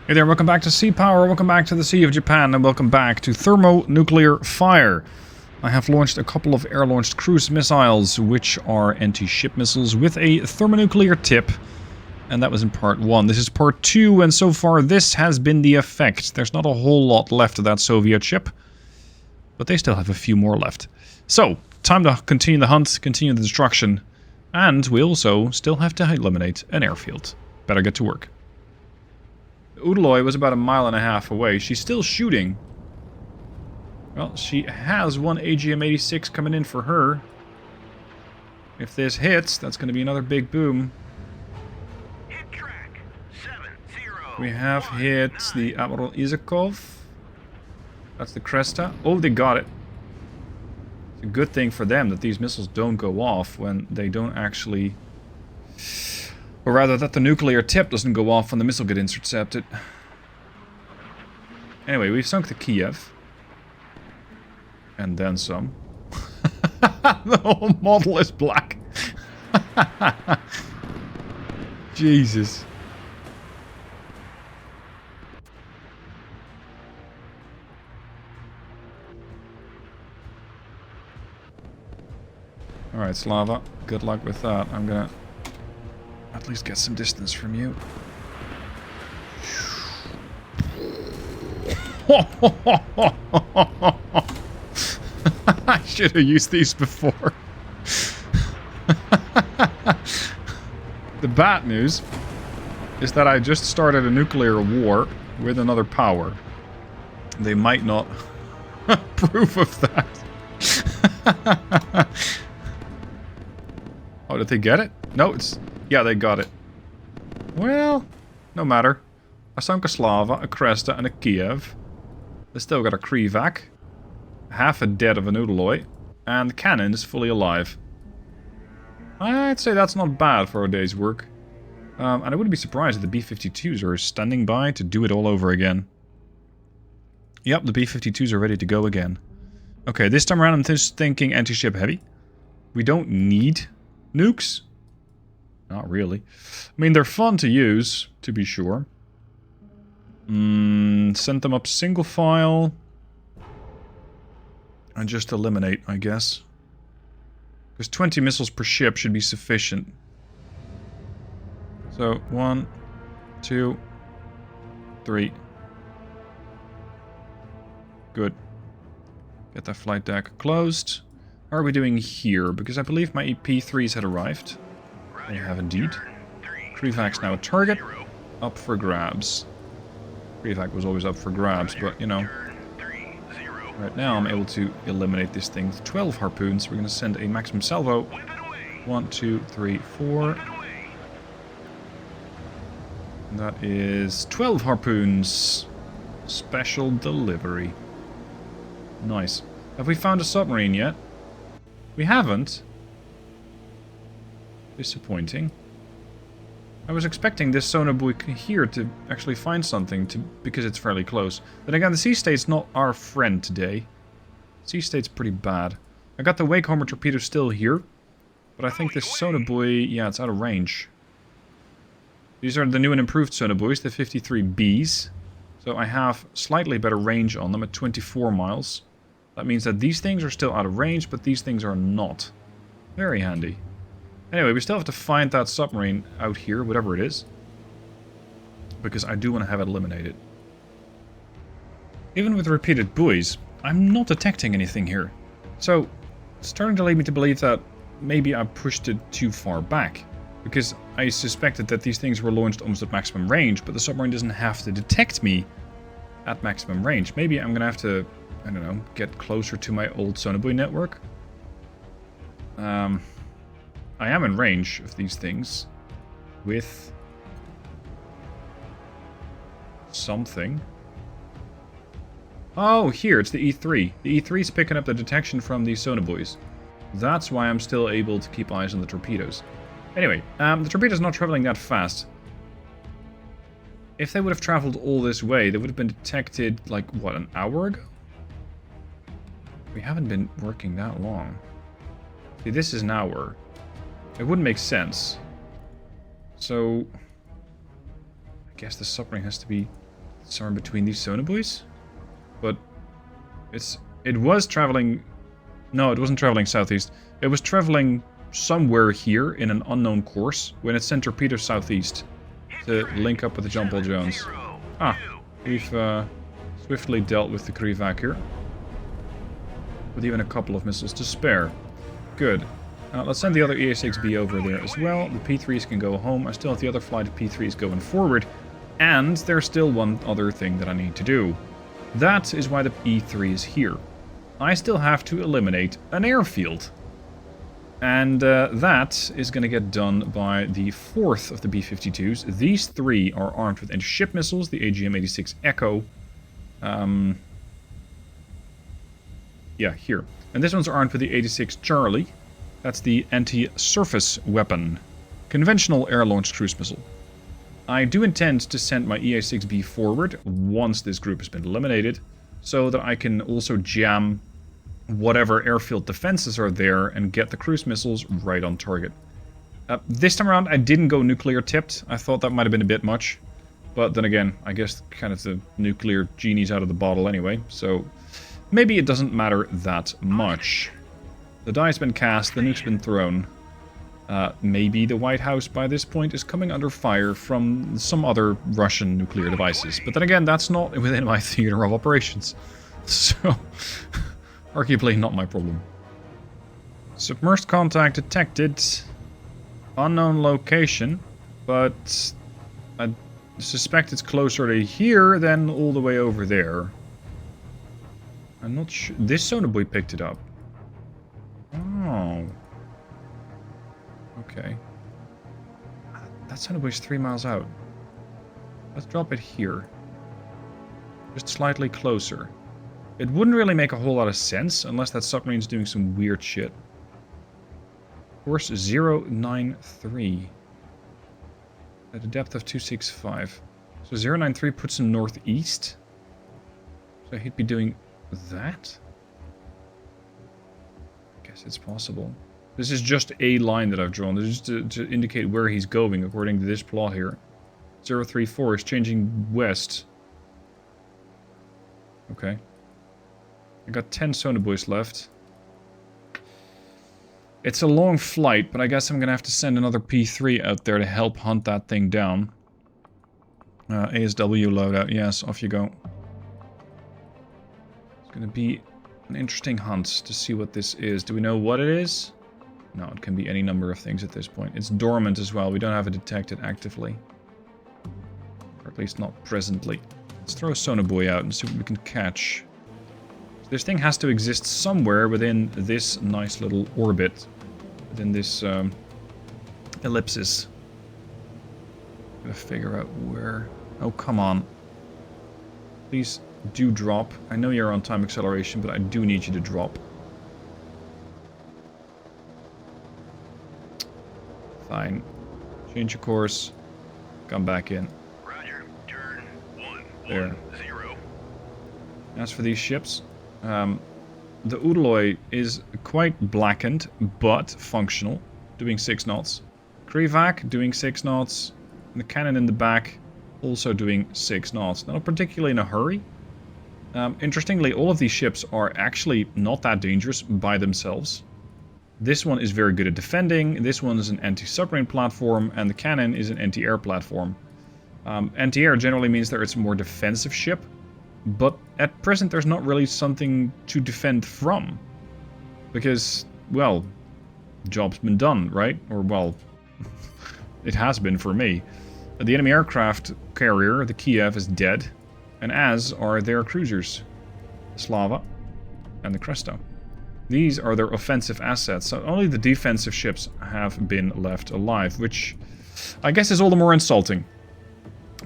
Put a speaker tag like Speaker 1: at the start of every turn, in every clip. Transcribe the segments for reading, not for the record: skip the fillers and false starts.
Speaker 1: Hey there, welcome back to Sea Power, welcome back to the Sea of Japan, and welcome back to thermonuclear fire. I have launched a couple of air-launched cruise missiles, which are anti-ship missiles with a thermonuclear tip. And that was in part 1. This is part 2, and so far this has been the effect. There's not a whole lot left of that Soviet ship, but they still have a few more left. So, time to continue the hunt, continue the destruction, and we also still have to eliminate an airfield. Better get to work. Udaloy was about 1.5 miles away. She's still shooting. Well, she has one AGM-86 coming in for her. If this hits, that's going to be another big boom.
Speaker 2: Hit track 7019.
Speaker 1: We have hit the Admiral Izakov. That's the Cresta. Oh, they got it. It's a good thing for them that these missiles don't go off when they don't actually... Or rather, that the nuclear tip doesn't go off when the missile gets intercepted. Anyway, we've sunk the Kiev. And then some. The whole model is black. Jesus. Alright, Slava. Good luck with that. I'm gonna... at least get some distance from you. I should have used these before. The bad news is that I just started a nuclear war with another power. They might not approve of that. Oh, did they get it? No, it's... yeah, they got it. Well, no matter. A Sankaslava, a Cresta, and a Kiev. They still got a Krivak. Half a dead of a Udaloy. And the cannon is fully alive. I'd say that's not bad for a day's work. And I wouldn't be surprised if the B-52s are standing by to do it all over again. Yep, the B-52s are ready to go again. Okay, this time around I'm just thinking anti-ship heavy. We don't need nukes. Not really. I mean, they're fun to use, to be sure. Send them up single file. And just eliminate, I guess. Because 20 missiles per ship should be sufficient. So, 1, 2, 3. Good. Get that flight deck closed. How are we doing here? Because I believe my EP3s had arrived. They have indeed. Krivak's now a target. Up for grabs. Krivak was always up for grabs, but you know. Right now I'm able to eliminate this thing with 12 harpoons. We're going to send a maximum salvo. 1, 2, 3, 4. And that is 12 harpoons. Special delivery. Nice. Have we found a submarine yet? We haven't. Disappointing. I was expecting this sonar buoy here to actually find something, because it's fairly close. Then again, the sea state's not our friend today. Sea state's pretty bad. I got the Wakehammer torpedo still here, but I think this sonar buoy, yeah, it's out of range. These are the new and improved sonar buoys, the 53Bs. So I have slightly better range on them at 24 miles. That means that these things are still out of range, but these things are not. Very handy. Anyway, we still have to find that submarine out here, whatever it is. Because I do want to have it eliminated. Even with repeated buoys, I'm not detecting anything here. So, it's starting to lead me to believe that maybe I pushed it too far back. Because I suspected that these things were launched almost at maximum range, but the submarine doesn't have to detect me at maximum range. Maybe I'm going to have to, I don't know, get closer to my old sonobuoy network. I am in range of these things with something. Oh, here, it's the E3. The E3 is picking up the detection from these sonobuoys. That's why I'm still able to keep eyes on the torpedoes. Anyway, the torpedo's not traveling that fast. If they would have traveled all this way, they would have been detected, like, what, an hour ago? We haven't been working that long. See, this is an hour. It wouldn't make sense. So, I guess the submarine has to be somewhere between these sonobuoys. But it was traveling... No, it wasn't traveling southeast. It was traveling somewhere here in an unknown course when it sent torpedo southeast to link up with the John Paul Jones. Ah, we've swiftly dealt with the Krivac here. With even a couple of missiles to spare. Good. Let's send the other EA-6B over there as well. The P-3s can go home. I still have the other flight of P-3s going forward. And there's still one other thing that I need to do. That is why the E-3 is here. I still have to eliminate an airfield. And that is going to get done by the 4th of the B-52s. These 3 are armed with anti-ship missiles, the AGM-86 Echo. Yeah, here. And this one's armed with the 86 Charlie. That's the anti-surface weapon. Conventional air-launched cruise missile. I do intend to send my EA-6B forward once this group has been eliminated, so that I can also jam whatever airfield defenses are there and get the cruise missiles right on target. This time around I didn't go nuclear tipped. I thought that might have been a bit much. But then again, I guess kind of the nuclear genie's out of the bottle anyway, so maybe it doesn't matter that much. The die's been cast, the nuke's been thrown. Maybe the White House by this point is coming under fire from some other Russian nuclear devices. But then again, that's not within my theater of operations. So, arguably not my problem. Submerged contact detected. Unknown location. But I suspect it's closer to here than all the way over there. I'm not sure. This sonobuoy picked it up. Oh. Okay. That sonobuoy's 3 miles out. Let's drop it here. Just slightly closer. It wouldn't really make a whole lot of sense unless that submarine's doing some weird shit. Course 093. At a depth of 265. So 093 puts him northeast. So he'd be doing that? I guess it's possible. This is just a line that I've drawn. This is to indicate where he's going according to this plot here. 034 is changing west. Okay. I got 10 sonobuoys left. It's a long flight, but I guess I'm going to have to send another P3 out there to help hunt that thing down. ASW loadout. Yes, off you go. It's going to be an interesting hunt to see what this is. Do we know what it is? No, it can be any number of things at this point. It's dormant as well. We don't have it detected actively. Or at least not presently. Let's throw a sonobuoy out and see what we can catch. This thing has to exist somewhere within this nice little orbit. Within this ellipsis. Gotta figure out where... Oh, come on. Please do drop. I know you're on time acceleration, but I do need you to drop. Fine. Change your course. Come back in.
Speaker 2: Roger. Turn 110.
Speaker 1: There. As for these ships, the Udaloy is quite blackened, but functional, doing 6 knots. Krivac doing 6 knots. And the cannon in the back also doing 6 knots. Not particularly in a hurry. Interestingly, all of these ships are actually not that dangerous by themselves. This one is very good at defending, this one is an anti-submarine platform, and the cannon is an anti-air platform. Anti-air generally means that it's a more defensive ship, but at present there's not really something to defend from. Because, well, job's been done, right? Or, well, it has been for me. The enemy aircraft carrier, the Kiev, is dead, and as are their cruisers, the Slava and the Cresta. These are their offensive assets, so only the defensive ships have been left alive, which I guess is all the more insulting.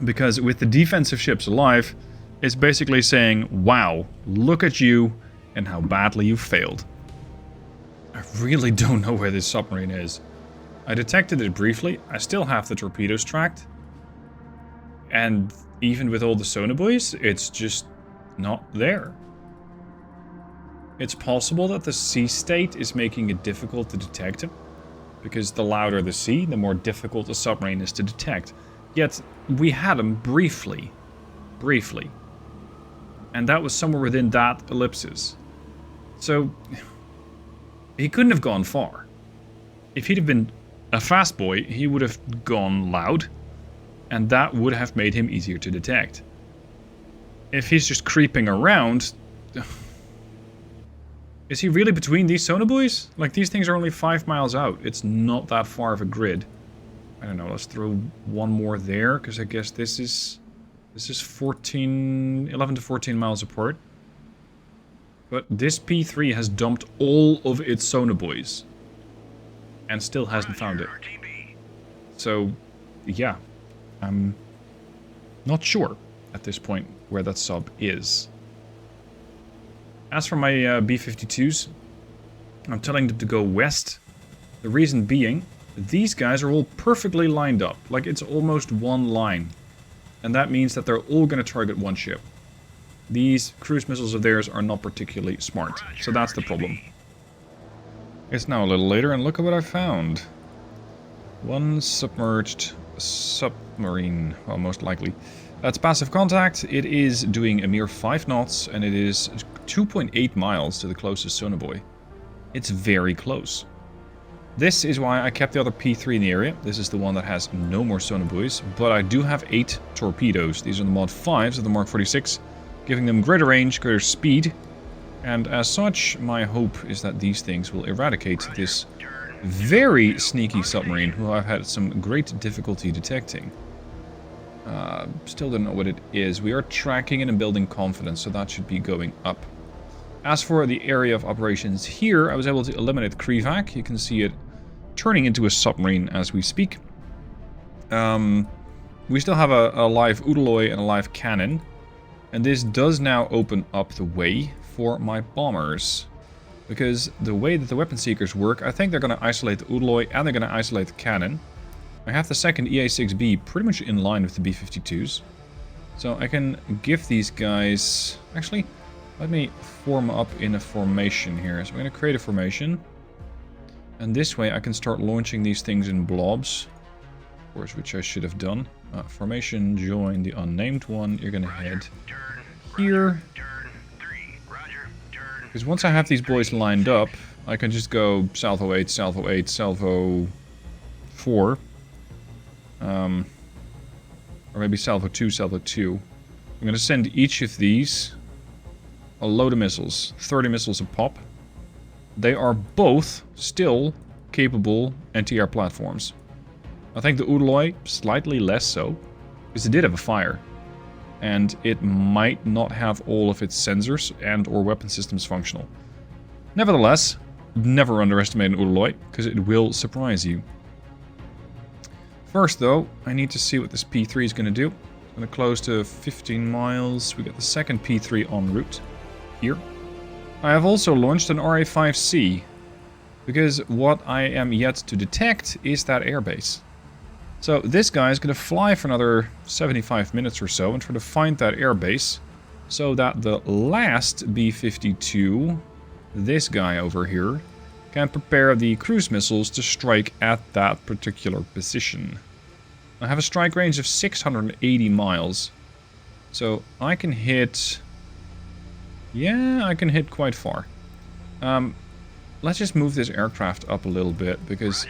Speaker 1: Because with the defensive ships alive, it's basically saying, wow, look at you and how badly you failed. I really don't know where this submarine is. I detected it briefly, I still have the torpedoes tracked. And even with all the sonobuoys, it's just not there. It's possible that the sea state is making it difficult to detect him, because the louder the sea, the more difficult a submarine is to detect. Yet, we had him briefly. briefly. And that was somewhere within that ellipsis. So, he couldn't have gone far. If he'd have been a fast boy, he would have gone loud, and that would have made him easier to detect. If he's just creeping around... Is he really between these sonobuoys? Like, these things are only 5 miles out. It's not that far of a grid. I don't know, let's throw one more there, because I guess this is 11 to 14 miles apart. But this P3 has dumped all of its sonobuoys. And still hasn't found it. So, yeah. I'm not sure at this point where that sub is. As for my B-52s, I'm telling them to go west. The reason being, these guys are all perfectly lined up. Like, it's almost one line. And that means that they're all going to target one ship. These cruise missiles of theirs are not particularly smart. So that's the problem. It's now a little later, and look at what I found. One submerged submarine. Well, most likely. That's passive contact. It is doing a mere 5 knots, and it is 2.8 miles to the closest sonobuoy. It's very close. This is why I kept the other P3 in the area. This is the one that has no more sonobuoys, but I do have 8 torpedoes. These are the Mod 5s of the Mark 46, giving them greater range, greater speed, and as such, my hope is that these things will eradicate this very sneaky submarine, who I've had some great difficulty detecting. Still don't know what it is. We are tracking it and building confidence, so that should be going up. As for the area of operations here, I was able to eliminate the Krivac. You can see it turning into a submarine as we speak. We still have a live Udaloy and a live cannon. And this does now open up the way for my bombers. Because the way that the weapon seekers work, I think they're going to isolate the Udaloy and they're going to isolate the cannon. I have the second EA-6B pretty much in line with the B-52s. So I can give these guys... Actually, let me form up in a formation here. So I'm going to create a formation. And this way I can start launching these things in blobs. Of course, which I should have done. Formation, join the unnamed one. You're going to head here. Because once I have these boys lined up, I can just go salvo 8, salvo 8, salvo 4. Or maybe salvo 2, salvo 2. I'm going to send each of these a load of missiles. 30 missiles a pop. They are both still capable anti-air platforms. I think the Udaloy slightly less so, because it did have a fire. And it might not have all of its sensors and or weapon systems functional. Nevertheless, never underestimate an Udaloy, because it will surprise you. First though, I need to see what this P3 is going to do. It's going to close to 15 miles. We got the second P3 en route here. I have also launched an RA-5C, because what I am yet to detect is that airbase. So this guy is going to fly for another 75 minutes or so and try to find that airbase, so that the last B-52, this guy over here, can prepare the cruise missiles to strike at that particular position. I have a strike range of 680 miles, so I can hit... Yeah, I can hit quite far. Let's just move this aircraft up a little bit, because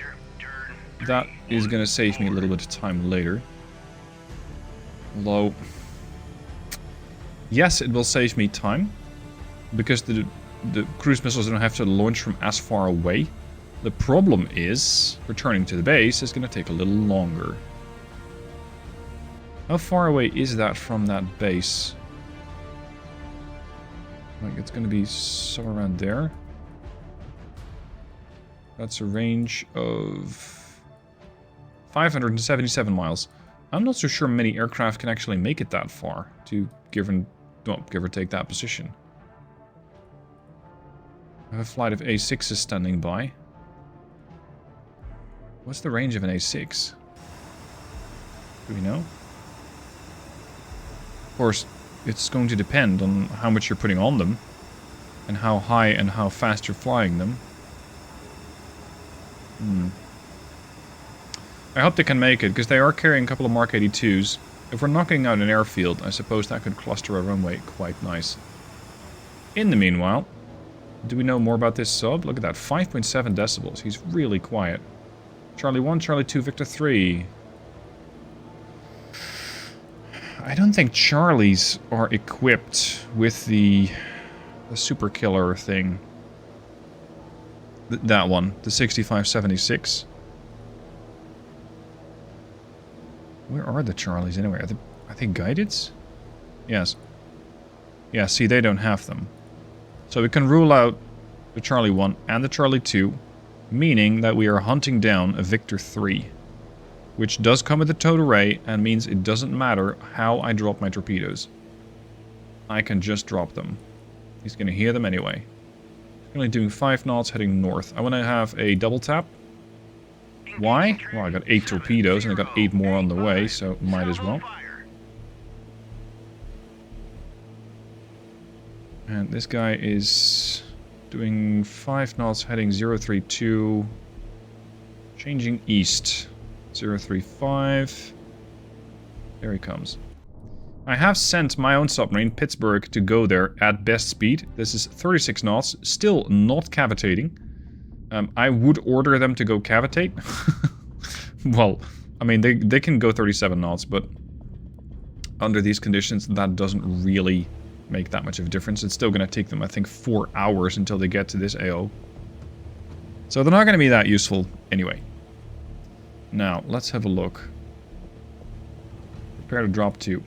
Speaker 1: that is going to save me a little bit of time later. Although, yes, it will save me time, because the cruise missiles don't have to launch from as far away. The problem is, returning to the base is going to take a little longer. How far away is that from that base? Like, it's going to be somewhere around there. That's a range of 577 miles. I'm not so sure many aircraft can actually make it that far to give or take that position. I have a flight of A6s standing by. What's the range of an A6? Do we know? Of course, it's going to depend on how much you're putting on them, and how high and how fast you're flying them. I hope they can make it, because they are carrying a couple of Mark 82s. If we're knocking out an airfield, I suppose that could cluster our runway quite nice. In the meanwhile, do we know more about this sub? Look at that, 5.7 decibels. He's really quiet. Charlie 1, Charlie 2, Victor 3. I don't think Charlies are equipped with the super killer thing. That one, the 6576. Where are the Charlies anyway? Are they guided? Yes. Yeah, see, they don't have them. So we can rule out the Charlie 1 and the Charlie 2, meaning that we are hunting down a Victor 3. Which does come with a towed array and means it doesn't matter how I drop my torpedoes. I can just drop them. He's going to hear them anyway. Only doing 5 knots heading north. I want to have a double tap. Why? Well, I got 8 torpedoes and I got 8 more on the way, so might as well. And this guy is doing 5 knots heading 032. Changing east. 035. There he comes. I have sent my own submarine, Pittsburgh, to go there at best speed. This is 36 knots, still not cavitating. I would order them to go cavitate. Well, I mean, they can go 37 knots, but under these conditions, that doesn't really make that much of a difference. It's still going to take them, I think, 4 hours until they get to this AO. So they're not going to be that useful anyway. Now, let's have a look. Prepare to drop 2.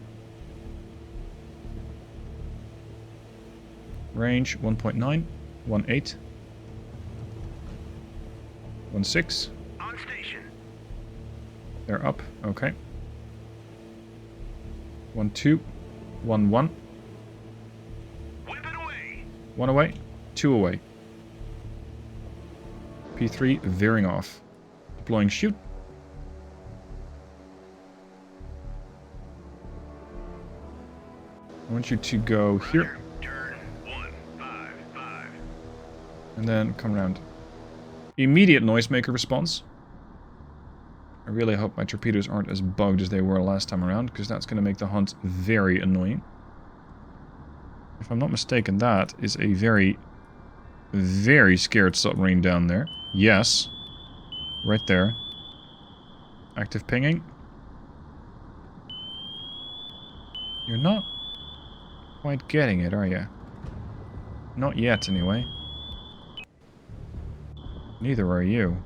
Speaker 1: Range 1.9, 1.8, 1.6.
Speaker 2: On station.
Speaker 1: They're up, okay. 1.2, 1.1.
Speaker 2: Whip it away.
Speaker 1: 1 away, 2 away. P3 veering off. Deploying shoot. I want you to go here.
Speaker 2: Turn 155.
Speaker 1: And then come around. Immediate noisemaker response. I really hope my torpedoes aren't as bugged as they were last time around, because that's going to make the hunt very annoying. If I'm not mistaken, that is a very, very scared submarine down there. Yes. Right there. Active pinging. You're not quite getting it, are you? Not yet, anyway. Neither are you.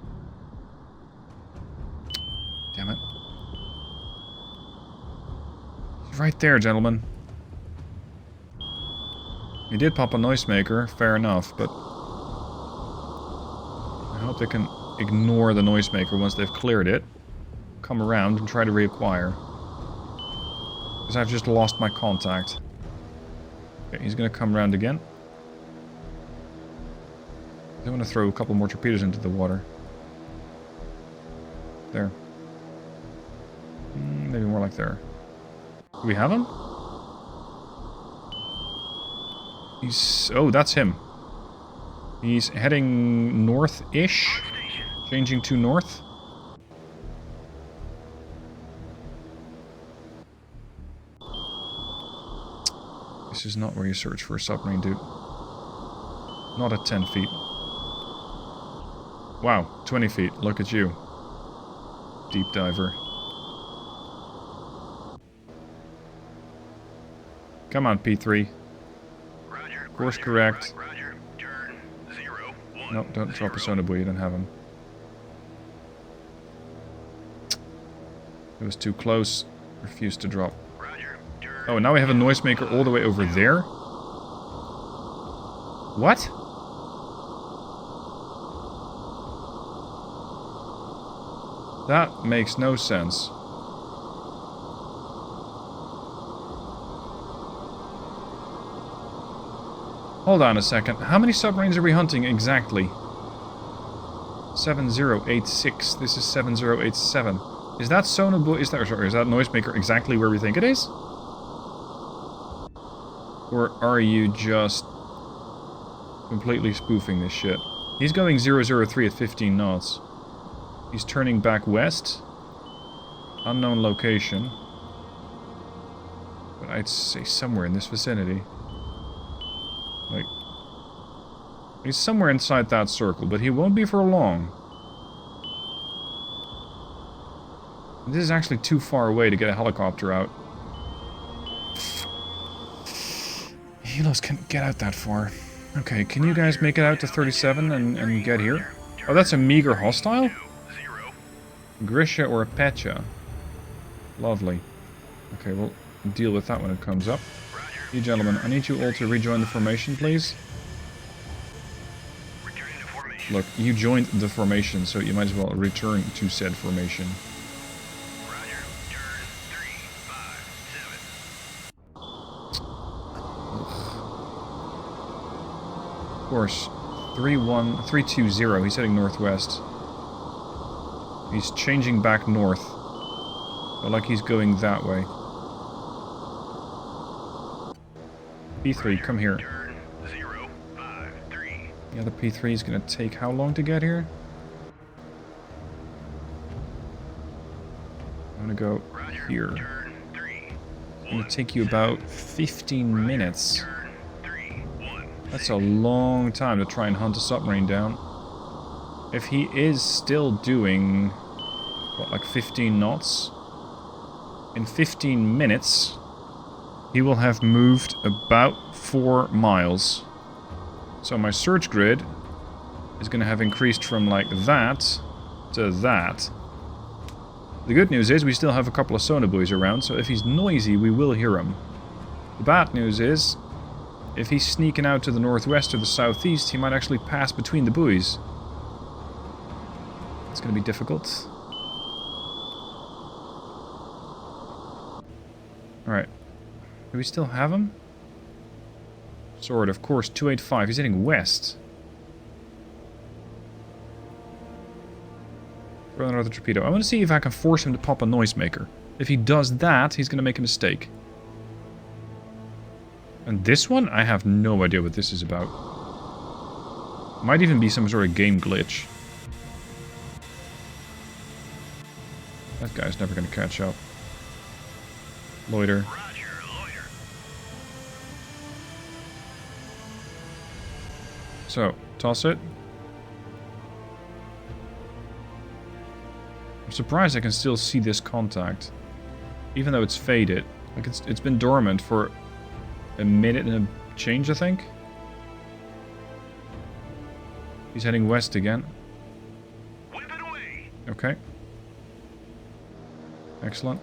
Speaker 1: Damn it. He's right there, gentlemen. He did pop a noisemaker, fair enough, but I hope they can ignore the noisemaker once they've cleared it. Come around and try to reacquire. Because I've just lost my contact. Okay, he's going to come around again. I want to throw a couple more torpedoes into the water. There. Maybe more like there. Do we have him? He's... oh, that's him. He's heading north-ish. Changing to north. This is not where you search for a submarine, dude. Not at 10 feet. Wow, 20 feet. Look at you. Deep diver. Come on, P3.
Speaker 2: Roger.
Speaker 1: Course correct.
Speaker 2: Roger. Turn 01.
Speaker 1: No, don't drop a sonobuoy, you don't have him. It was too close. Refused to drop.
Speaker 2: Roger. Turn.
Speaker 1: Oh, and now we have a noisemaker all the way over there. What? That makes no sense. Hold on a second. How many submarines are we hunting exactly? 7086. This is 7087. Is that sonobuoy? Is that noisemaker exactly where we think it is? Or are you just completely spoofing this shit? He's going 003 at 15 knots. He's turning back west. Unknown location. I'd say somewhere in this vicinity. Like, he's somewhere inside that circle, but he won't be for long. This is actually too far away to get a helicopter out. Helos can't get out that far. Okay, can you guys make it out to 37 and get here? Oh, that's a meager hostile? Grisha or a Pecha. Lovely. Okay, we'll deal with that when it comes up. You gentlemen, I need you all to rejoin the formation, please. Look, you joined the formation, so you might as well return to said formation. Of course, 320, he's heading northwest. He's changing back north. But like he's going that way. P3, come here. The other P3 is going to take how long to get here? I'm going to go here. It's going to take you about 15 minutes. That's a long time to try and hunt a submarine down. If he is still doing, what, like 15 knots? In 15 minutes, he will have moved about 4 miles. So my search grid is going to have increased from like that to that. The good news is we still have a couple of sonar buoys around, so if he's noisy, we will hear him. The bad news is, if he's sneaking out to the northwest or the southeast, he might actually pass between the buoys. It's going to be difficult. Alright. Do we still have him? Sword, of course, 285. He's heading west. Throw another torpedo. I want to see if I can force him to pop a noisemaker. If he does that, he's going to make a mistake. And this one, I have no idea what this is about. Might even be some sort of game glitch. That guy's never going to catch up. Loiter. So, toss it. I'm surprised I can still see this contact. Even though it's faded. Like, it's been dormant for a minute and a change, I think. He's heading west again. Okay. Excellent.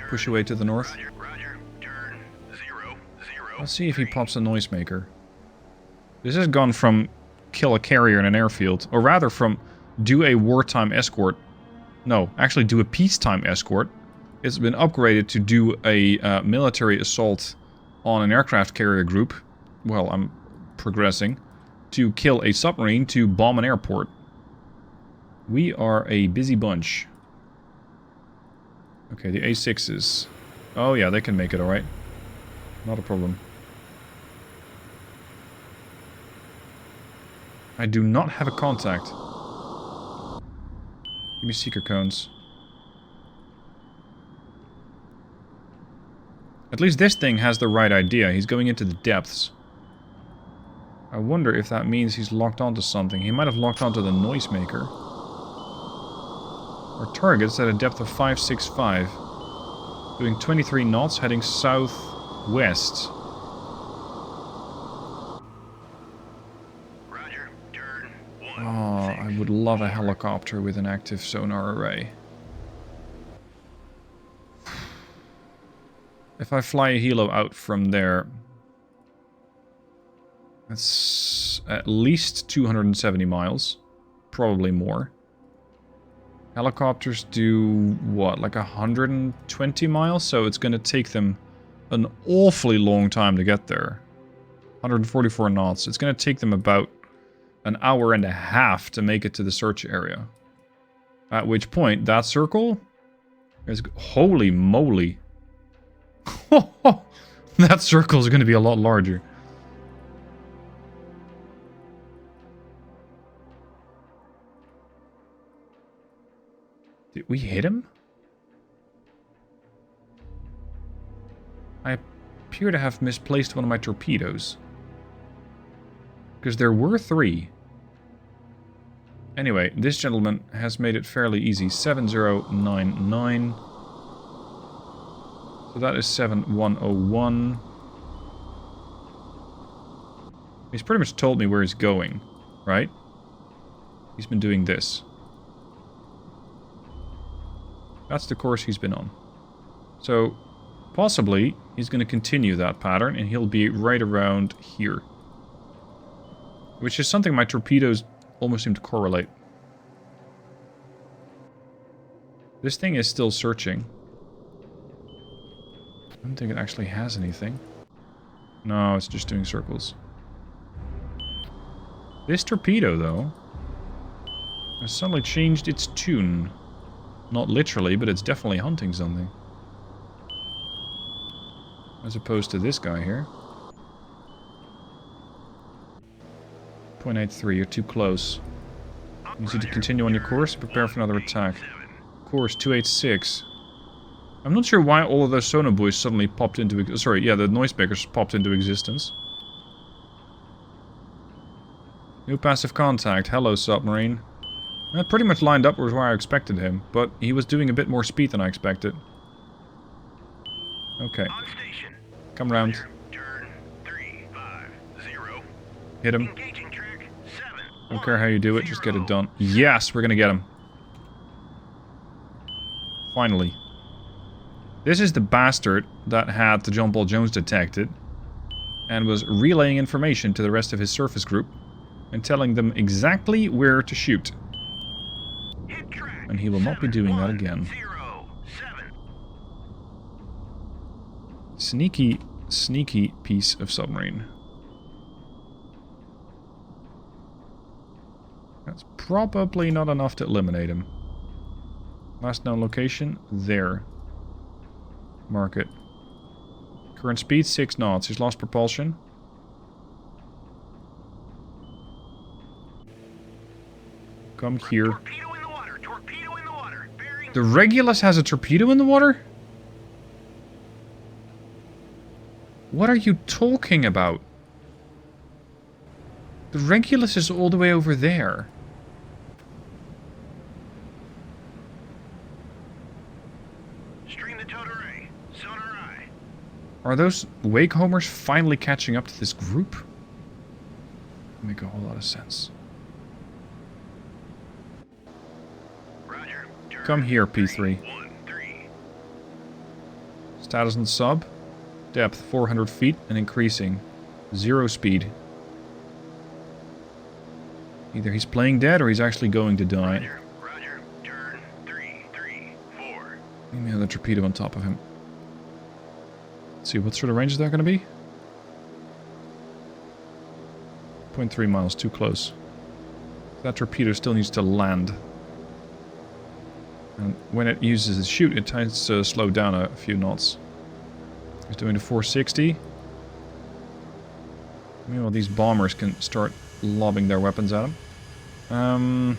Speaker 1: Push away to the north. Let's see if he pops a noisemaker. This has gone from kill a carrier in an airfield, or rather from do a wartime escort. No, actually do a peacetime escort. It's been upgraded to do a military assault on an aircraft carrier group. Well, I'm progressing. To kill a submarine, to bomb an airport. We are a busy bunch. Okay, the A6s. Oh yeah, they can make it, alright. Not a problem. I do not have a contact. Give me seeker cones. At least this thing has the right idea. He's going into the depths. I wonder if that means he's locked onto something. He might have locked onto the noisemaker. Our target's at a depth of 565. Doing 23 knots, heading southwest. Oh, I would love a helicopter with an active sonar array. If I fly a helo out from there, that's at least 270 miles. Probably more. Helicopters do, what, like 120 miles? So it's going to take them an awfully long time to get there. 144 knots. It's going to take them about an hour and a half to make it to the search area. At which point, that circle is... Holy moly. That circle is going to be a lot larger. Did we hit him? I appear to have misplaced one of my torpedoes. Because there were 3. Anyway, this gentleman has made it fairly easy. 7099. So that is 7101. He's pretty much told me where he's going, right? He's been doing this. That's the course he's been on. So, possibly, he's going to continue that pattern, and he'll be right around here. Which is something my torpedoes almost seem to correlate. This thing is still searching. I don't think it actually has anything. No, it's just doing circles. This torpedo, though, has suddenly changed its tune. Not literally, but it's definitely hunting something. As opposed to this guy here. 0.83, you're too close. You need to continue on your course and prepare for another attack. Course 286. I'm not sure why all of those sonar buoys suddenly popped into... Sorry, yeah, the noisemakers popped into existence. New passive contact. Hello, submarine. That pretty much lined up with where I expected him, but he was doing a bit more speed than I expected. Okay. Come round.
Speaker 2: Turn 350.
Speaker 1: Hit him.
Speaker 2: Engaging track 7.
Speaker 1: Don't care how you do it, just get it done. Yes, we're gonna get him. Finally. This is the bastard that had the John Paul Jones detected and was relaying information to the rest of his surface group and telling them exactly where to shoot. And he will not be doing that again. Sneaky, sneaky piece of submarine. That's probably not enough to eliminate him. Last known location, there. Mark it. Current speed, 6 knots. He's lost propulsion. Come here.
Speaker 2: Torpedo in the water. Torpedo in the water.
Speaker 1: The Regulus has a torpedo in the water? What are you talking about? The Regulus is all the way over there.
Speaker 2: Stream the towed array. Sonar eye.
Speaker 1: Are those wake homers finally catching up to this group? Make a whole lot of sense.
Speaker 2: Roger.
Speaker 1: Come here, P3.
Speaker 2: 13.
Speaker 1: Status on sub. Depth 400 feet and increasing. 0 speed. Either he's playing dead or he's actually going to die.
Speaker 2: Roger. Roger. Turn 334.
Speaker 1: Give me another torpedo on top of him. Let's see, what sort of range is that going to be? 0.3 miles, too close. That torpedo still needs to land. And when it uses its chute, it tends to slow down a few knots. He's doing the 460. Meanwhile, these bombers can start lobbing their weapons at him.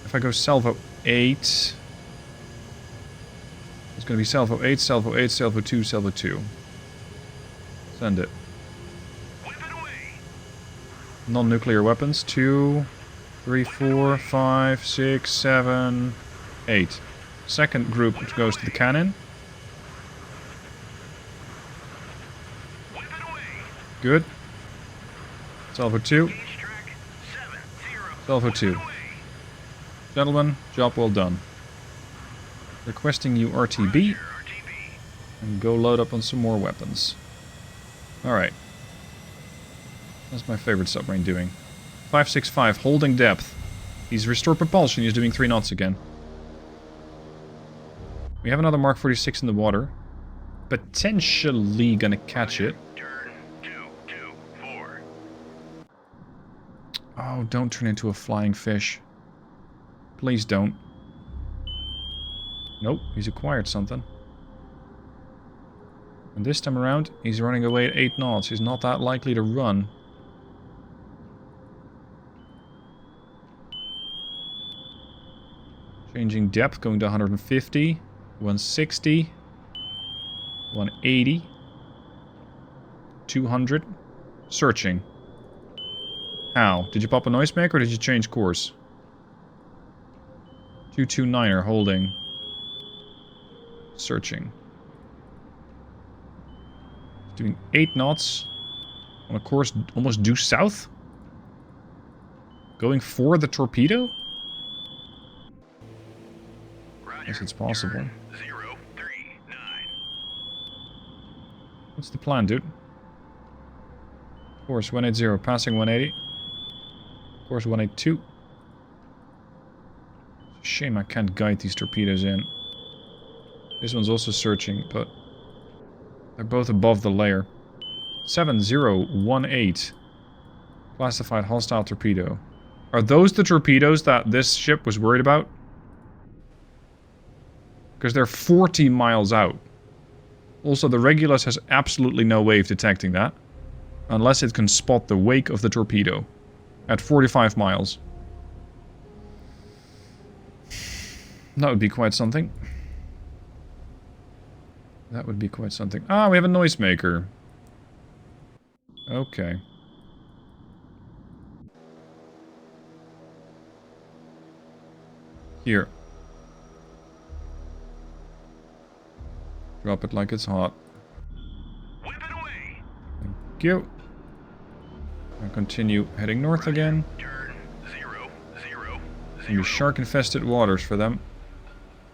Speaker 1: If I go salvo 8... It's going to be salvo 8, salvo 8, salvo 2, salvo 2. Send it. Non-nuclear weapons. 2, 3, 4, 5, 6, 7, 8. Second group which goes to the cannon. Good. Salvo 2. Salvo 2. Gentlemen, job well done. Requesting you RTB. And go load up on some more weapons. Alright. That's my favorite submarine doing. 565, holding depth. He's restored propulsion, he's doing 3 knots again. We have another Mark 46 in the water. Potentially gonna catch it. Oh, don't turn into a flying fish. Please don't. Nope, he's acquired something. And this time around, he's running away at 8 knots. He's not that likely to run. Changing depth, going to 150. 160. 180. 200. Searching. How? Did you pop a noisemaker or did you change course? 229er holding. Searching. Doing 8 knots. On a course almost due south? Going for the torpedo?
Speaker 2: Roger.
Speaker 1: Guess it's possible.
Speaker 2: Turn 039.
Speaker 1: What's the plan, dude? Course 180, passing 180. Course 182. Shame I can't guide these torpedoes in. This one's also searching, but they're both above the layer. 7018. Classified hostile torpedo. Are those the torpedoes that this ship was worried about? Because they're 40 miles out. Also, the Regulus has absolutely no way of detecting that. Unless it can spot the wake of the torpedo. At 45 miles. That would be quite something. That would be quite something. Ah, we have a noisemaker. Okay. Here. Drop it like it's hot.
Speaker 2: Whip it away.
Speaker 1: Thank you. I'll continue heading north again.
Speaker 2: Turn 000.
Speaker 1: It's gonna be shark-infested waters for them.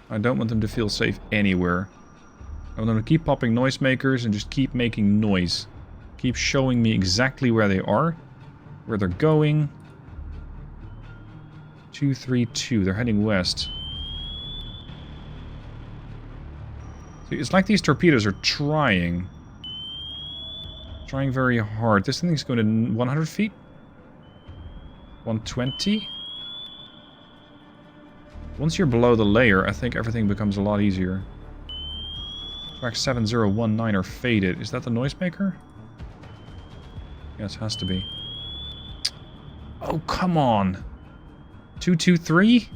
Speaker 1: I don't want them to feel safe anywhere. I want them to keep popping noisemakers and just keep making noise. Keep showing me exactly where they are. Where they're going. 232. They're heading west. See, it's like these torpedoes are trying. Trying very hard. This thing's going to 100 feet? 120? Once you're below the layer, I think everything becomes a lot easier. Track 7019 are faded. Is that the noisemaker? Yes, has to be. Oh, come on. 223?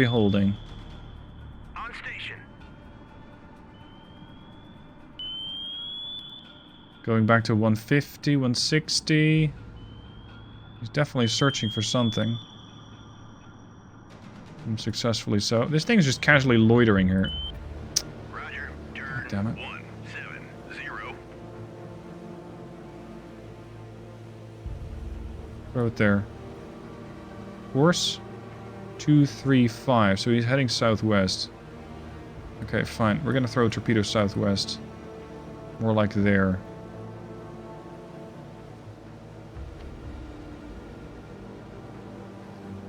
Speaker 1: holding.
Speaker 2: On station.
Speaker 1: Going back to 150, 160. He's definitely searching for something. Successfully so. This thing's just casually loitering here.
Speaker 2: Roger. Turn
Speaker 1: Damn it.
Speaker 2: 170.
Speaker 1: Throw it there. Course 235. So he's heading southwest. Okay, fine. We're gonna throw a torpedo southwest. More like there.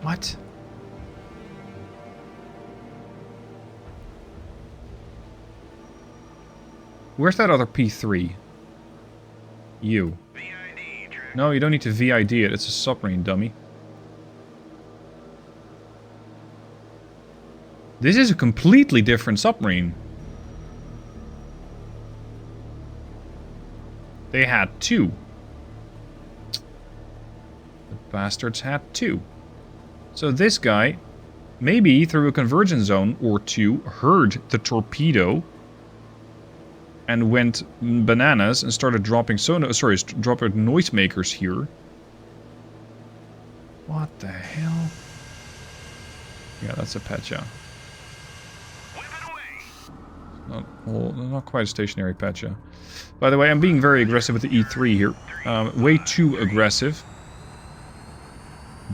Speaker 1: What? Where's that other P3? You.
Speaker 2: VID. Track.
Speaker 1: No, you don't need to VID it. It's a submarine, dummy. This is a completely different submarine. They had 2. The bastards had 2. So this guy, maybe through a convergence zone or 2, heard the torpedo and went bananas and started dropping dropping noisemakers here. What the hell? Yeah, that's a Petya. Not quite a stationary Petya. By the way, I'm being very aggressive with the E3 here. Way too aggressive.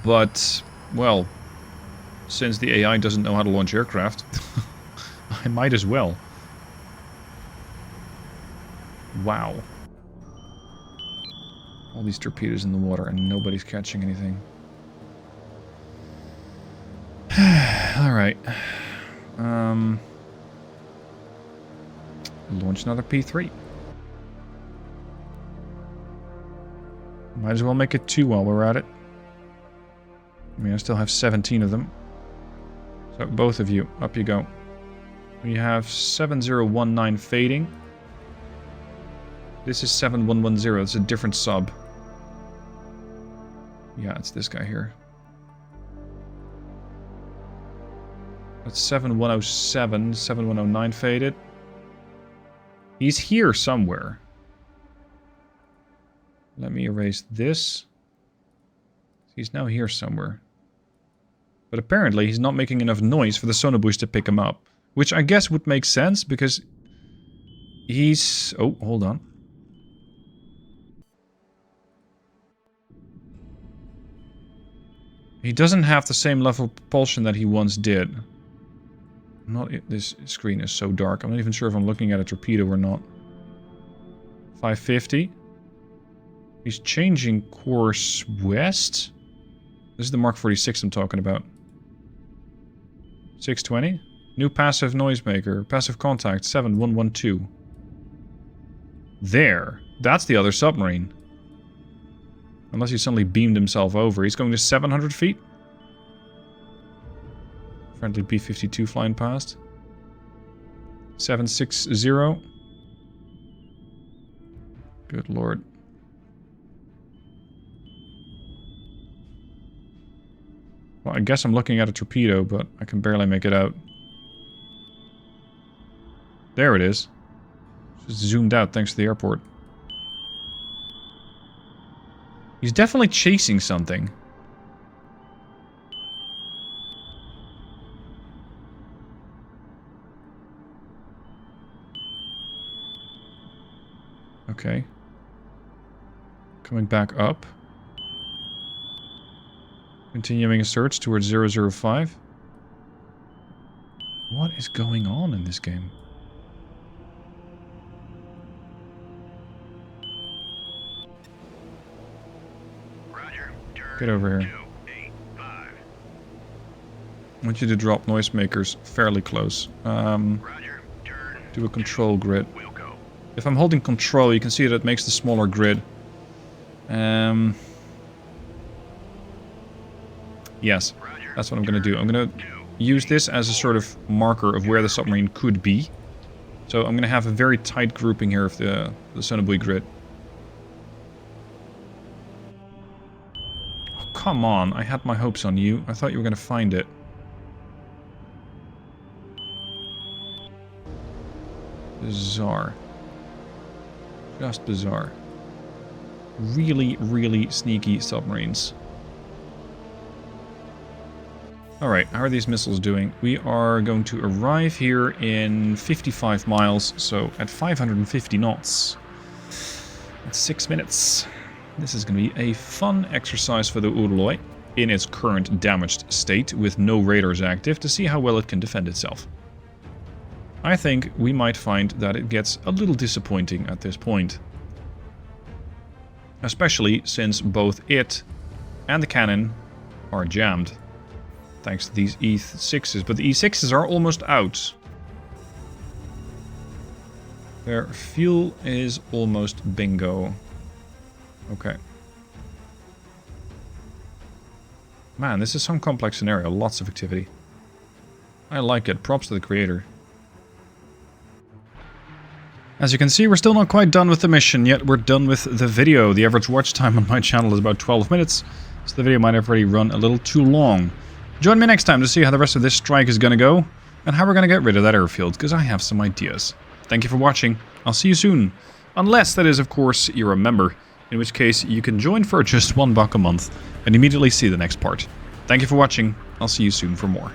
Speaker 1: But, well, since the AI doesn't know how to launch aircraft, I might as well. Wow. All these torpedoes in the water and nobody's catching anything. Alright. Launch another P3. Might as well make it 2 while we're at it. I mean, I still have 17 of them. So, both of you, up you go. We have 7019 fading. This is 7110. It's a different sub. Yeah, it's this guy here. That's 7107, 7109 faded. He's here somewhere. Let me erase this. He's now here somewhere. But apparently he's not making enough noise for the sonar buoys to pick him up. Which I guess would make sense because he's... Oh, hold on. He doesn't have the same level of propulsion that he once did. This screen is so dark. I'm not even sure if I'm looking at a torpedo or not. 550. He's changing course west. This is the Mark 46 I'm talking about. 620. New passive noisemaker. Passive contact 7112. There. That's the other submarine. Unless he suddenly beamed himself over. He's going to 700 feet. Friendly B-52 flying past. 760. Good lord. Well, I guess I'm looking at a torpedo, but I can barely make it out. There it is. Just zoomed out thanks to the airport. He's definitely chasing something. Okay. Coming back up. Continuing a search towards 005. What is going on in this game?
Speaker 2: Roger.
Speaker 1: Get over here.
Speaker 2: 285.
Speaker 1: I want you to drop noisemakers fairly close.
Speaker 2: Roger. Turn.
Speaker 1: Do a control grid.
Speaker 2: We'll go.
Speaker 1: If I'm holding control, you can see that it makes the smaller grid. Yes, that's what I'm going to do. I'm going to use this as a sort of marker of where the submarine could be. So I'm going to have a very tight grouping here of the sonar buoy grid. Oh, come on, I had my hopes on you. I thought you were going to find it. Bizarre. Just bizarre. Really, really sneaky submarines. Alright, how are these missiles doing? We are going to arrive here in 55 miles, so at 550 knots. That's 6 minutes. This is going to be a fun exercise for the Urloi in its current damaged state with no radars active to see how well it can defend itself. I think we might find that it gets a little disappointing at this point. Especially since both it and the cannon are jammed. Thanks to these E6s, but the E6s are almost out. Their fuel is almost bingo. Okay. Man, this is some complex scenario, lots of activity. I like it, props to the creator. As you can see, we're still not quite done with the mission, yet we're done with the video. The average watch time on my channel is about 12 minutes, so the video might have already run a little too long. Join me next time to see how the rest of this strike is going to go, and how we're going to get rid of that airfield, because I have some ideas. Thank you for watching. I'll see you soon. Unless, that is, of course, you're a member, in which case you can join for just $1 a month, and immediately see the next part. Thank you for watching. I'll see you soon for more.